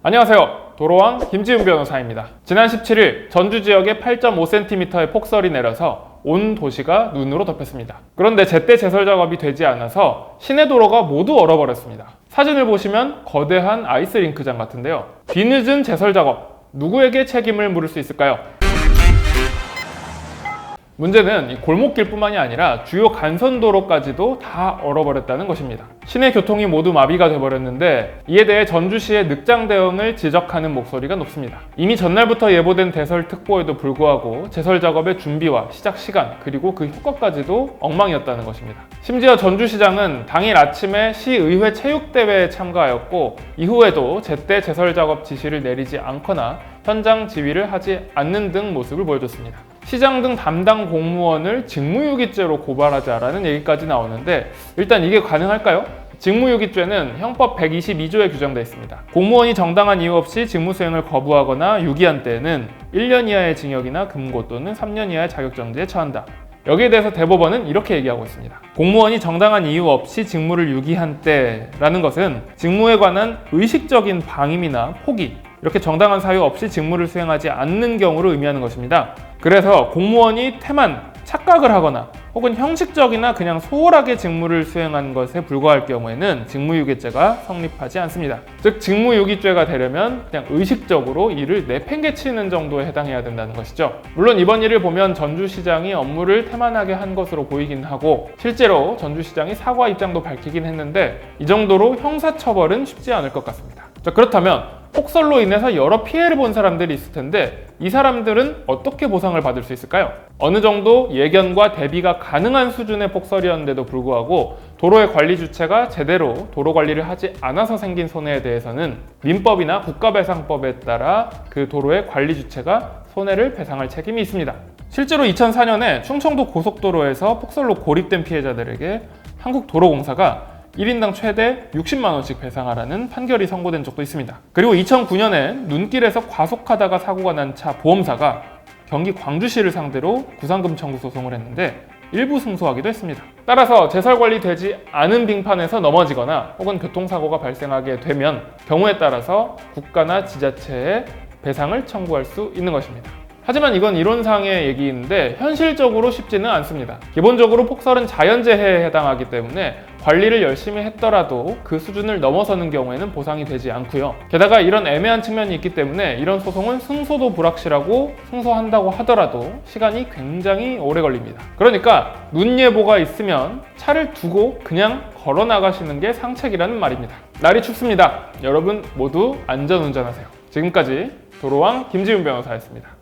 안녕하세요. 도로왕 김지훈 변호사입니다. 지난 17일 전주 지역에 8.5cm의 폭설이 내려서 온 도시가 눈으로 덮였습니다. 그런데 제때 제설 작업이 되지 않아서 시내 도로가 모두 얼어버렸습니다. 사진을 보시면 거대한 아이스링크장 같은데요. 뒤늦은 제설 작업, 누구에게 책임을 물을 수 있을까요? 문제는 이 골목길뿐만이 아니라 주요 간선도로까지도 다 얼어버렸다는 것입니다. 시내 교통이 모두 마비가 돼버렸는데 이에 대해 전주시의 늑장 대응을 지적하는 목소리가 높습니다. 이미 전날부터 예보된 대설특보에도 불구하고 제설 작업의 준비와 시작 시간 그리고 그 효과까지도 엉망이었다는 것입니다. 심지어 전주시장은 당일 아침에 시의회 체육대회에 참가하였고 이후에도 제때 제설 작업 지시를 내리지 않거나 현장 지휘를 하지 않는 등 모습을 보여줬습니다. 시장 등 담당 공무원을 직무유기죄로 고발하자라는 얘기까지 나오는데 일단 이게 가능할까요? 직무유기죄는 형법 122조에 규정되어 있습니다. 공무원이 정당한 이유 없이 직무수행을 거부하거나 유기한 때에는 1년 이하의 징역이나 금고 또는 3년 이하의 자격정지에 처한다. 여기에 대해서 대법원은 이렇게 얘기하고 있습니다. 공무원이 정당한 이유 없이 직무를 유기한 때라는 것은 직무에 관한 의식적인 방임이나 포기, 이렇게 정당한 사유 없이 직무를 수행하지 않는 경우를 의미하는 것입니다. 그래서 공무원이 태만, 착각을 하거나 혹은 형식적이나 그냥 소홀하게 직무를 수행한 것에 불과할 경우에는 직무유기죄가 성립하지 않습니다. 즉 직무유기죄가 되려면 그냥 의식적으로 일을 내팽개치는 정도에 해당해야 된다는 것이죠. 물론 이번 일을 보면 전주시장이 업무를 태만하게 한 것으로 보이긴 하고 실제로 전주시장이 사과 입장도 밝히긴 했는데 이 정도로 형사처벌은 쉽지 않을 것 같습니다. 자, 그렇다면 폭설로 인해서 여러 피해를 본 사람들이 있을 텐데 이 사람들은 어떻게 보상을 받을 수 있을까요? 어느 정도 예견과 대비가 가능한 수준의 폭설이었는데도 불구하고 도로의 관리 주체가 제대로 도로 관리를 하지 않아서 생긴 손해에 대해서는 민법이나 국가배상법에 따라 그 도로의 관리 주체가 손해를 배상할 책임이 있습니다. 실제로 2004년에 충청도 고속도로에서 폭설로 고립된 피해자들에게 한국도로공사가 1인당 최대 60만 원씩 배상하라는 판결이 선고된 적도 있습니다. 그리고 2009년에 눈길에서 과속하다가 사고가 난 차 보험사가 경기 광주시를 상대로 구상금 청구 소송을 했는데 일부 승소하기도 했습니다. 따라서 제설 관리되지 않은 빙판에서 넘어지거나 혹은 교통사고가 발생하게 되면 경우에 따라서 국가나 지자체에 배상을 청구할 수 있는 것입니다. 하지만 이건 이론상의 얘기인데 현실적으로 쉽지는 않습니다. 기본적으로 폭설은 자연재해에 해당하기 때문에 관리를 열심히 했더라도 그 수준을 넘어서는 경우에는 보상이 되지 않고요. 게다가 이런 애매한 측면이 있기 때문에 이런 소송은 승소도 불확실하고 승소한다고 하더라도 시간이 굉장히 오래 걸립니다. 그러니까 눈 예보가 있으면 차를 두고 그냥 걸어 나가시는 게 상책이라는 말입니다. 날이 춥습니다. 여러분 모두 안전운전하세요. 지금까지 도로왕 김지훈 변호사였습니다.